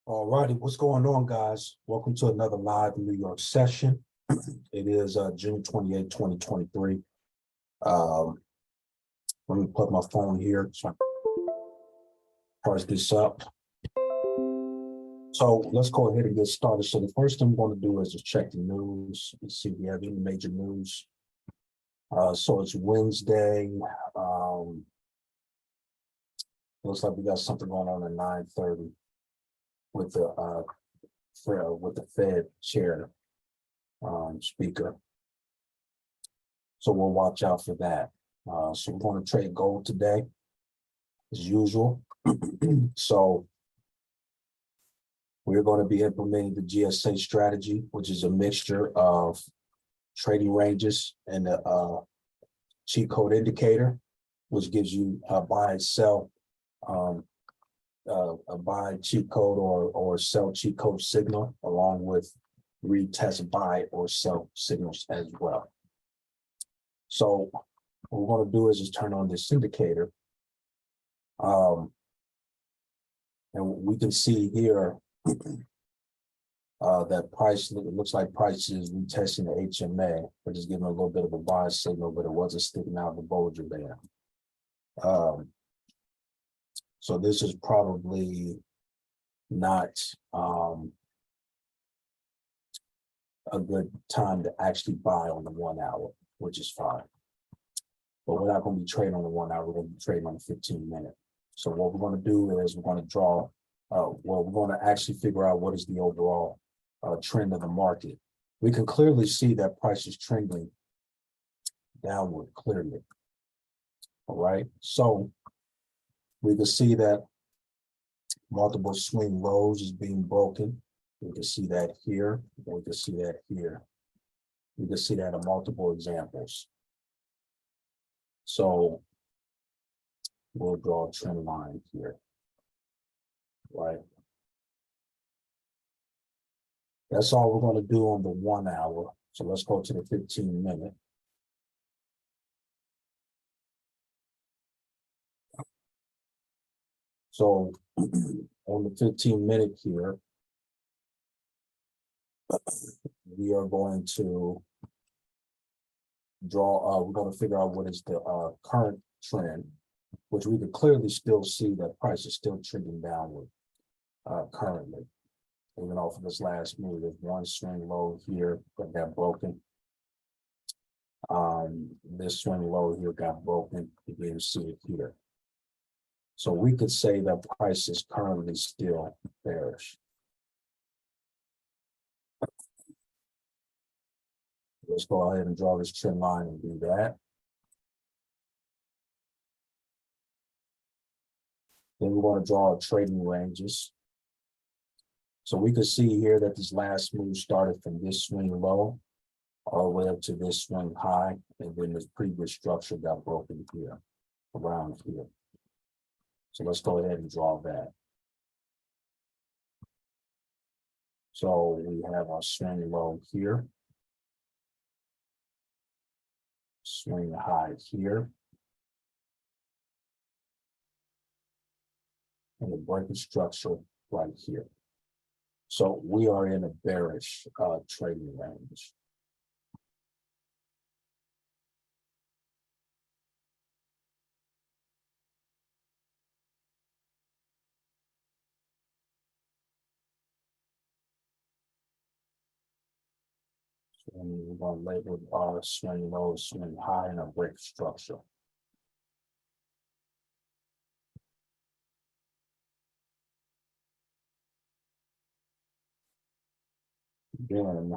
All righty, what's going on, guys? Welcome to another live New York session. It is June 28, 2023. Let me plug my phone here so I can price this up. So let's go ahead and get started. So the first thing we're going to do is just check the news and see if we have any major news. So it's Wednesday. Looks like we got something going on at 9:30 with the Fed chair speaker. So we'll watch out for that. So we're going to trade gold today, as usual. So we're going to be implementing the G.S.A strategy, which is a mixture of trading ranges and a cheat code indicator, which gives you a buy and sell, a buy cheat code or sell cheat code signal, along with retest buy or sell signals as well. So what we're going to do is just turn on this indicator. And we can see here that price, it looks like price is retesting the HMA, which is giving a little bit of a buy signal, but it wasn't sticking out the Bollinger Band. So this is probably not a good time to actually buy on the 1 hour, which is fine. But we're not going to be trading on the 1 hour, we're going to be trading on the 15-minute. So what we're going to do is we're going to draw, we're going to actually figure out what is the overall trend of the market. We can clearly see that price is trending downward clearly. All right, so we can see that multiple swing lows is being broken. We can see that here, we can see that here. We can see that in multiple examples. So we'll draw a trend line here, right? That's all we're going to do on the 1 hour. So let's go to the 15-minute. So on the 15-minute here, we are going to draw, we're going to figure out what is the current trend, which we can clearly still see that price is still trending downward currently. Even off of this last move, there's one swing low here that got broken. This swing low here got broken. You can see it here. So we could say that price is currently still bearish. Let's go ahead and draw this trend line and do that. Then we want to draw trading ranges. So we can see here that this last move started from this swing low all the way up to this swing high, and then this previous structure got broken here, around here. So let's go ahead and draw that. So we have our swing low here, swing high here, and the breaking structure right here. So we are in a bearish trading range. So we're going to label our swing low, swing high, and a break structure. Then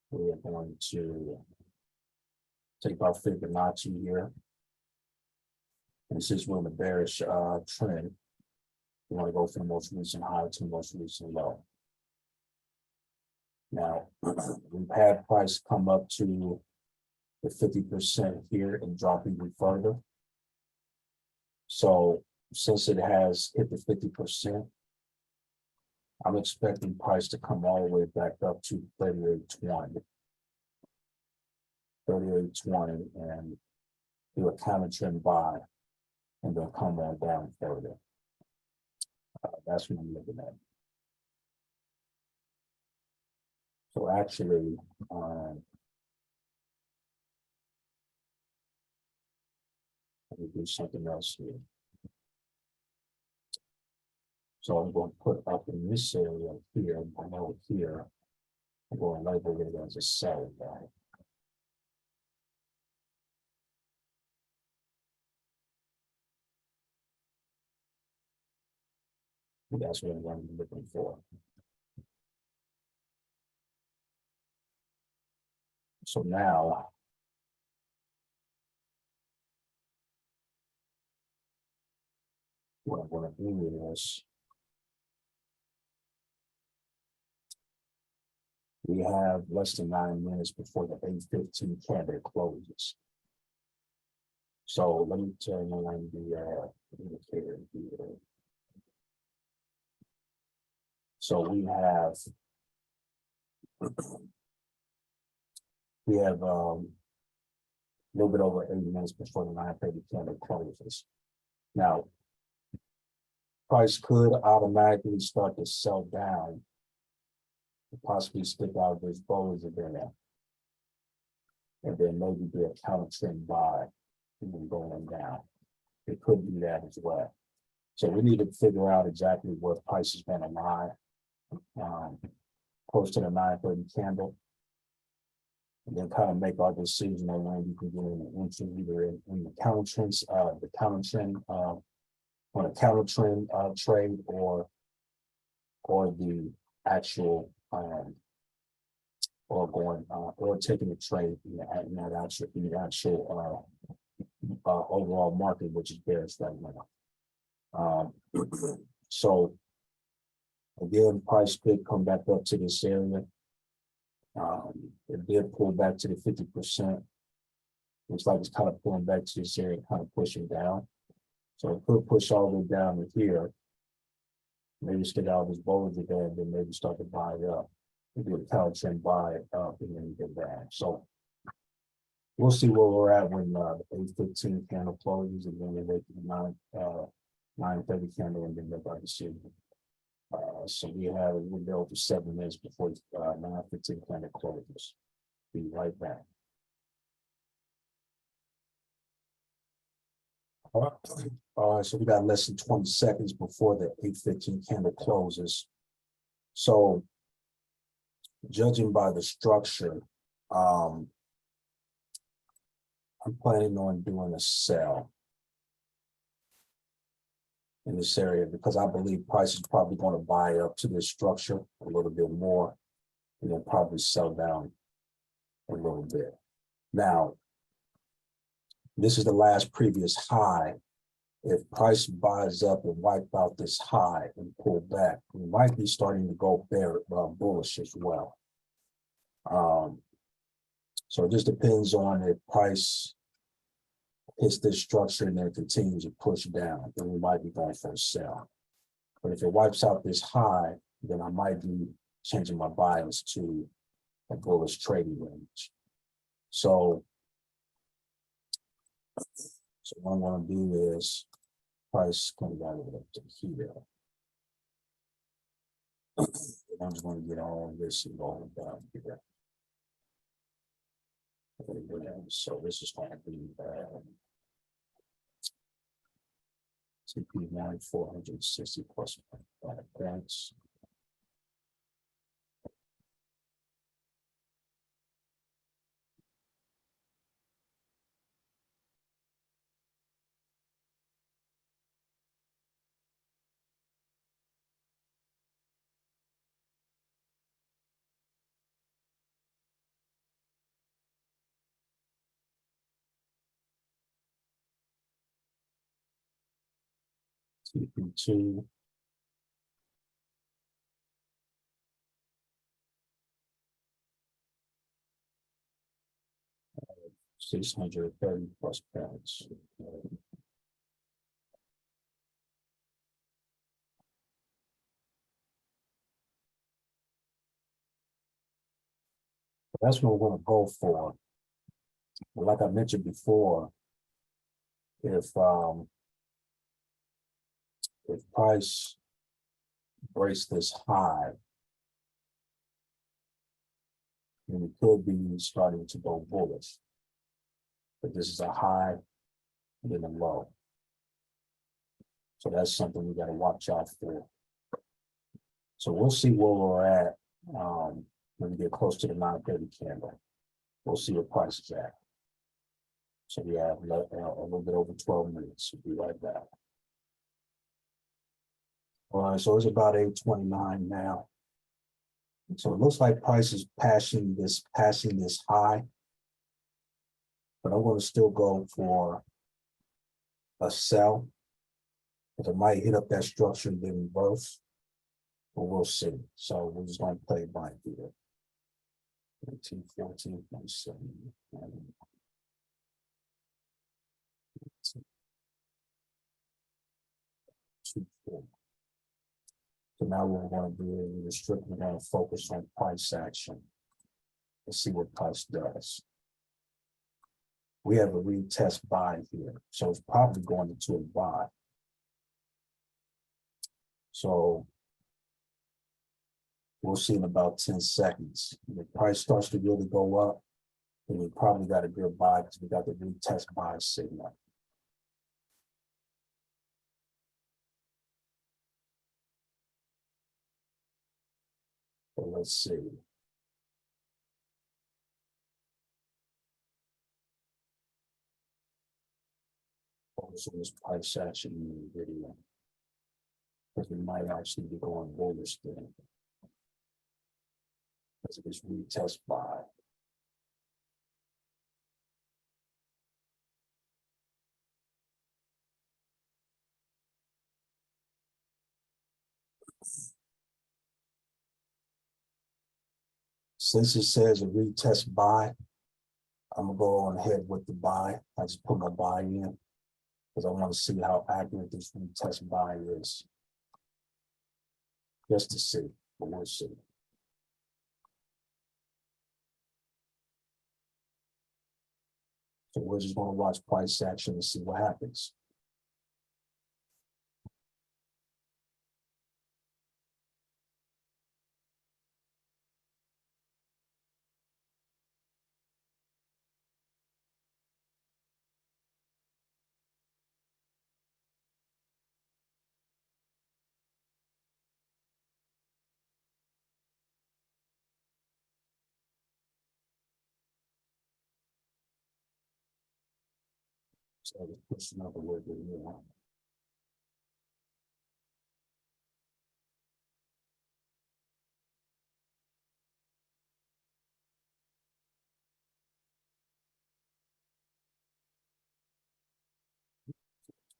we are going to take our Fibonacci here. And since we're in a bearish trend, we want to go from the most recent high to the most recent low. Now, we've had price come up to the 50% here and drop even further. So since it has hit the 50%, I'm expecting price to come all the way back up to 38.20. 38.20, and do a counter trend buy, and then come on down further. That's what I'm looking at. So actually, let me do something else here. So I'm going to put up in this area here, below here, I'm going to label it as a sell guy. That's what I'm going to be looking for. So now, what I'm going to do is, we have less than 9 minutes before the 8:15 candle closes. So let me turn on the indicator here. So we have a little bit over 8 minutes before the 9:30 candle closes. Now, price could automatically start to sell down, possibly stick out this Bollinger Band, and then maybe do a counter trend buy and then going down. It could be that as well. So we need to figure out exactly what price is going to lie close to the 9:30 candle, and then kind of make our decision on when you can get in the entry, either in the counter trends, on a counter trend trade, or the actual or taking a trade in the actual overall market, which is bearish right now. So again, price could come back up to this area. It did pull back to the 50%. Looks like it's kind of pulling back to this area, kind of pushing down. So it could push all the way down to here. Maybe stick out this Bollinger Band, then maybe start to buy up. Do a counter trend buy up and then get back. So we'll see where we're at when the 8:15 candle closes, and then we wait for the 9:30 candle, and then make our decision. So we have a window for 7 minutes before 9:15 candle closes. Be right back. All right, so we got less than 20 seconds before the 8:15 candle closes. So judging by the structure, I'm planning on doing a sell in this area because I believe price is probably going to buy up to this structure a little bit more and then probably sell down a little bit. Now, this is the last previous high. If price buys up and wipe out this high and pull back, we might be starting to go bullish as well. So it just depends on if price hits this structure and then continues to push down, then we might be going for a sell. But if it wipes out this high, then I might be changing my bias to a bullish trading range. So what I'm going to do is price comes out up to here. And I'm just going to get all of this and go down here. So this is going to be TP9 460 plus points. TP2 630 plus points. That's what we're going to go for. But like I mentioned before, if price breaks this high, then we could be starting to go bullish. But this is a high and then a low. So that's something we got to watch out for. So we'll see where we're at when we get close to the 9:30 candle. We'll see where price is at. So we have a little bit over 12 minutes. We'll be right back. All right, so it's about 8:29 now. So it looks like price is passing this high, but I'm going to still go for a sell, because it might hit up that structure and then reverse, but we'll see. So we're just going to play it by ear. 13, 14, 27. So now what we're going to do is strictly going to focus on price action and see what price does. We have a retest buy here, so it's probably going into a buy. So we'll see in about 10 seconds. If the price starts to really go up, then we probably got a good buy because we got the retest buy signal. So let's see. Focus on this price action in the video, because we might actually be going bullish then, because of this retest buy. Since it says a retest buy, I'm gonna go on ahead with the buy. I just put my buy in because I want to see how accurate this retest buy is. Just to see, but we'll see. So we're just gonna watch price action and see what happens. So let's push another little bit more.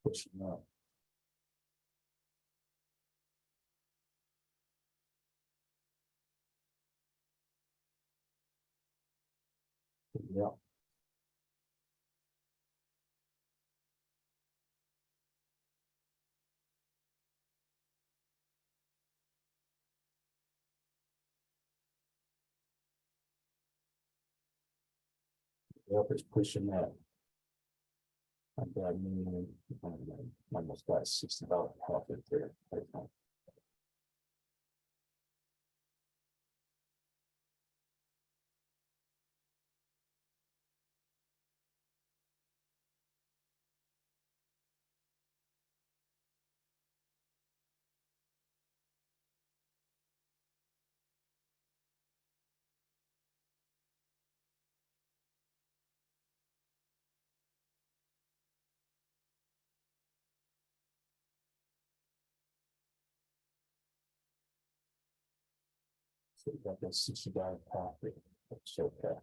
Pushing up. Yeah. Yep, it's pushing up. I mean, almost got $60 profit there. So we got that $60 profit. That's okay.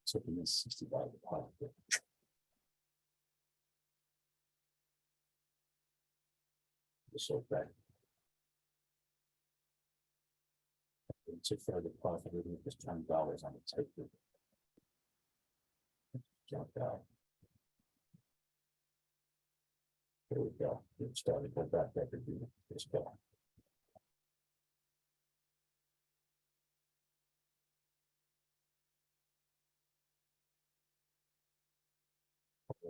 So we got $60 profit. It's okay. To further profit, even if it's $20 on the table. Jump out. Here we go. Get started. Go back there to do this guy.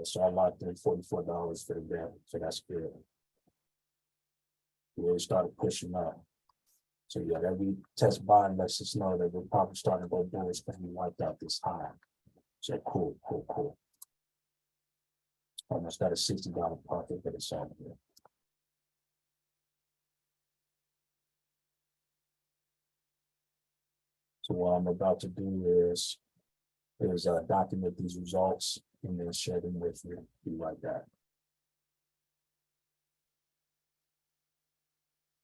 So I locked in $44 for the day, so that's good. We really started pushing up. So yeah, every test buy lets us know that we're probably starting to go bullish because we wiped out this high. So cool, cool, cool. Almost got a $60 profit, but it's all good. So what I'm about to do is document these results and then share them with you. Be right back.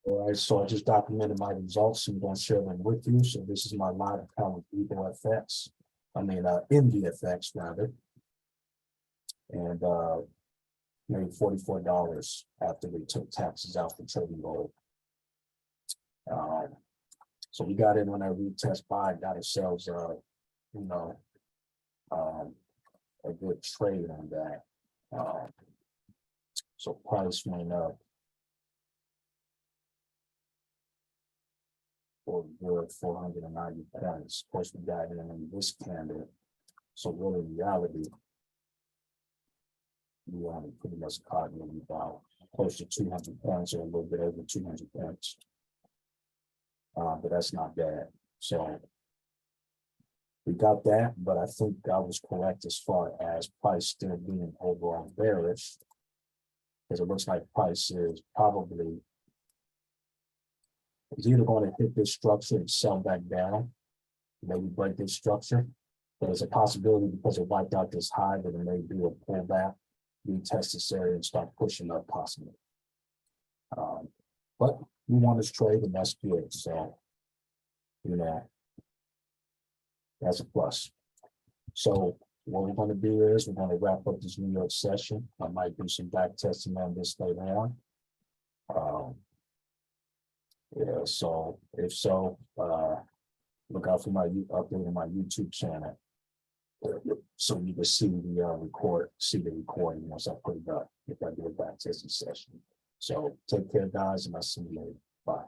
All right, so I just documented my results. I'm going to share them with you. So this is my live account with EvoFX. I mean, MVFX rather. And made $44 after we took taxes out for trading gold. So we got in on that retest buy, got ourselves, you know, a good trade on that. So price went up for good 490 points. Of course, we got in this candle. So really, in reality, we only pretty much caught maybe about close to 200 points or a little bit over 200 points. But that's not bad. So we got that, but I think I was correct as far as price still being overall bearish, because it looks like price is probably either going to hit this structure and sell back down, maybe break this structure. There's a possibility because it wiped out this high that it may do a pullback, retest this area and start pushing up possibly. But we want this trade and that's good. So, you know, that's a plus. So what we're going to do is we're going to wrap up this New York session. I might do some back testing on this later on. Yeah, so if so, look out for my update on my YouTube channel, so you can see the recording once I put it up if I do a back testing session. So take care, guys, and I'll see you later. Bye.